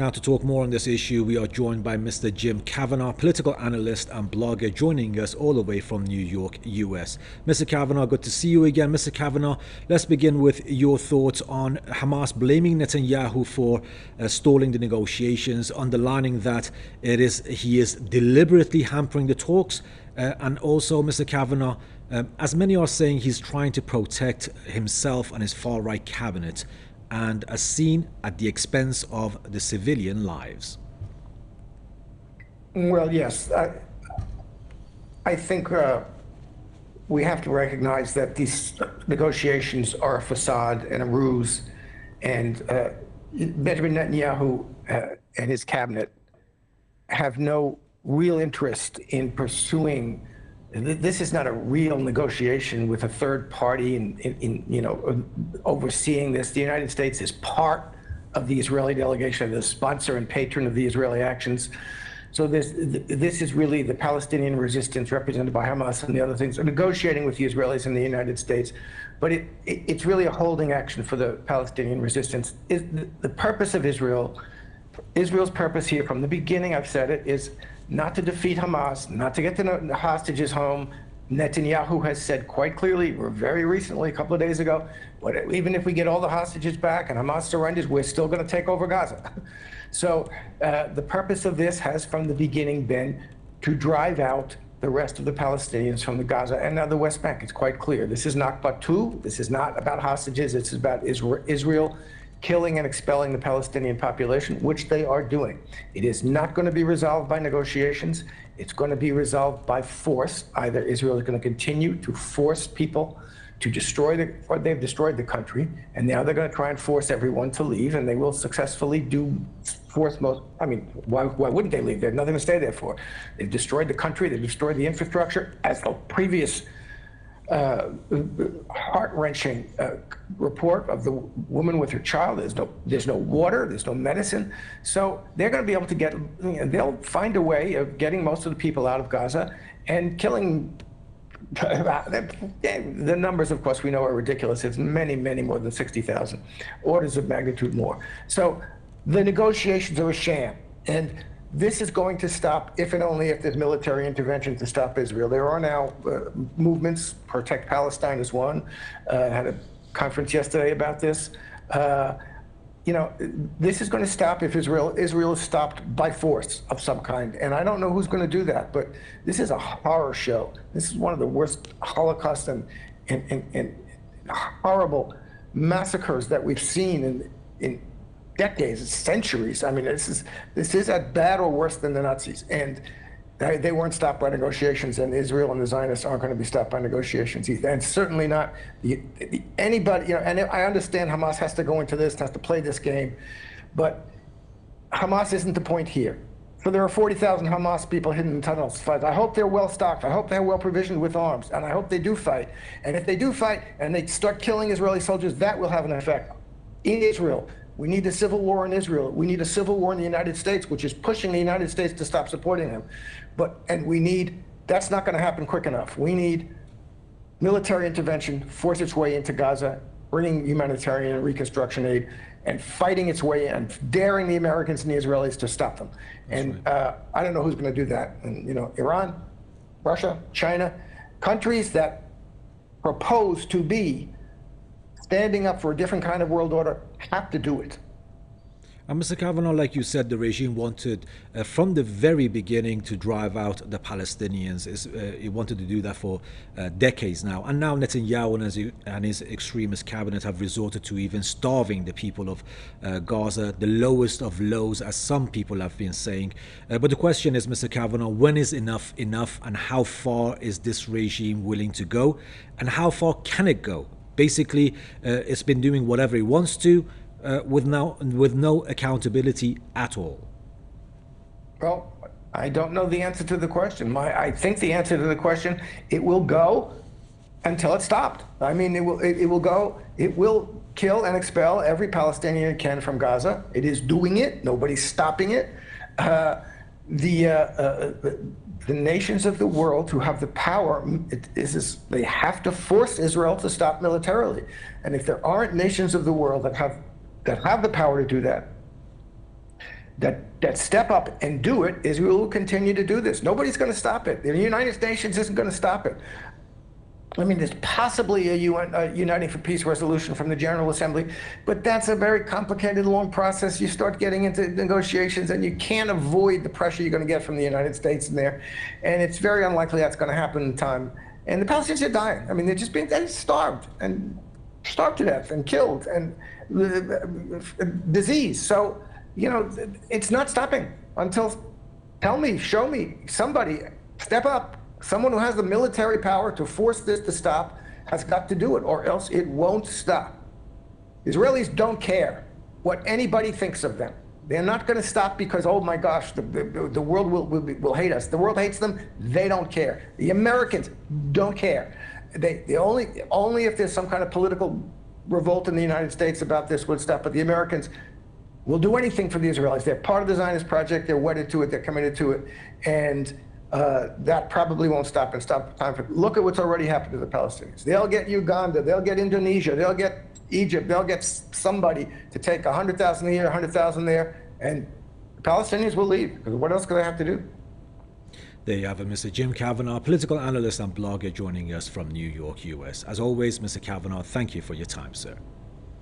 Now, to talk more on this issue, we are joined by Mr. Jim Kavanagh, political analyst and blogger, joining us all the way from New York, US. Mr. Kavanagh, good to see you again. Mr. Kavanagh, let's begin with your thoughts on Hamas blaming Netanyahu for stalling the negotiations, underlining that he is deliberately hampering the talks, and also, Mr. Kavanagh, as many are saying, he's trying to protect himself and his far-right cabinet, and as seen at the expense of the civilian lives. Well, yes. I think we have to recognize that these negotiations are a facade and a ruse, and Benjamin Netanyahu and his cabinet have no real interest in pursuing. This is not a real negotiation with a third party in overseeing this. The United States is part of the Israeli delegation, the sponsor and patron of the Israeli actions. So this is really the Palestinian resistance represented by Hamas and the other things are negotiating with the Israelis and the United States. But it's really a holding action for the Palestinian resistance. The purpose of Israel's purpose here from the beginning, I've said it, is not to defeat Hamas, not to get the hostages home. Netanyahu has said quite clearly, very recently, a couple of days ago, but even if we get all the hostages back and Hamas surrenders, we're still going to take over Gaza. So the purpose of this has from the beginning been to drive out the rest of the Palestinians from the Gaza and now the West Bank. It's quite clear. This is Nakba 2. This is not about hostages. It's about Israel killing and expelling the Palestinian population, which they are doing. It is not going to be resolved by negotiations. It's going to be resolved by force. Either Israel is going to continue to force people to destroy or they've destroyed the country, and now they're going to try and force everyone to leave, and they will successfully force most. I mean, why wouldn't they leave? They have nothing to stay there for. They've destroyed the country. They've destroyed the infrastructure. As the previous heart-wrenching report of the woman with her child. There's no water, there's no medicine. So they're going to be able to they'll find a way of getting most of the people out of Gaza and killing. The numbers, of course, we know are ridiculous. It's many, many more than 60,000, orders of magnitude more. So the negotiations are a sham. And this is going to stop if and only if there's military intervention to stop Israel. There are now movements. Protect Palestine is one. Had a conference yesterday about this. This is going to stop if Israel is stopped by force of some kind. And I don't know who's going to do that, but this is a horror show. This is one of the worst Holocaust and horrible massacres that we've seen in decades, centuries. I mean, this is as bad or worse than the Nazis, and they weren't stopped by negotiations. And Israel and the Zionists aren't going to be stopped by negotiations either, and certainly not anybody. And I understand Hamas has to go into this, has to play this game, but Hamas isn't the point here. So there are 40,000 Hamas people hidden in tunnels to fight. I hope they're well stocked. I hope they're well provisioned with arms, and I hope they do fight. And if they do fight and they start killing Israeli soldiers, that will have an effect in Israel. We need a civil war in Israel. We need a civil war in the United States, which is pushing the United States to stop supporting them. That's not going to happen quick enough. We need military intervention, force its way into Gaza, bringing humanitarian and reconstruction aid, and fighting its way in, daring the Americans and the Israelis to stop them. I don't know who's going to do that. And, Iran, Russia, China, countries that propose to be standing up for a different kind of world order have to do it. And Mr. Kavanagh, like you said, the regime wanted from the very beginning to drive out the Palestinians. It wanted to do that for decades now. And now Netanyahu and his extremist cabinet have resorted to even starving the people of Gaza, the lowest of lows, as some people have been saying. But the question is, Mr. Kavanagh, when is enough enough, and how far is this regime willing to go, and how far can it go? Basically, it's been doing whatever it wants to, with no accountability at all. Well, I don't know the answer to the question. I think the answer to the question, it will go until it's stopped. I mean, it will go. It will kill and expel every Palestinian it can from Gaza. It is doing it. Nobody's stopping it. The nations of the world who have the power, they have to force Israel to stop militarily. And if there aren't nations of the world that have the power to do that, that step up and do it is we will continue to do this. Nobody's going to stop it. The United Nations isn't going to stop it. I mean, there's possibly a Uniting for Peace resolution from the General Assembly, but that's a very complicated, long process. You start getting into negotiations, and you can't avoid the pressure you're going to get from the United States in there, and it's very unlikely that's going to happen in time. And the Palestinians are dying. I mean, they're starved to death and killed and disease. So, it's not stopping until, tell me, show me, somebody step up. Someone who has the military power to force this to stop has got to do it, or else it won't stop. Israelis don't care what anybody thinks of them. They're not going to stop because, oh my gosh, the world will hate us. The world hates them. They don't care. The Americans don't care. They only if there's some kind of political revolt in the United States about this would stop. But the Americans will do anything for the Israelis. They're part of the Zionist project. They're wedded to it. They're committed to it, and that probably won't stop and stop time for. Look at what's already happened to the Palestinians. They'll get Uganda, they'll get Indonesia, they'll get Egypt, they'll get somebody to take 100,000 here, 100,000 there, and the Palestinians will leave, because what else could they have to do? There you have it, Mr. Jim Kavanagh, political analyst and blogger, joining us from New York, US. As always, Mr. Kavanagh, thank you for your time, sir.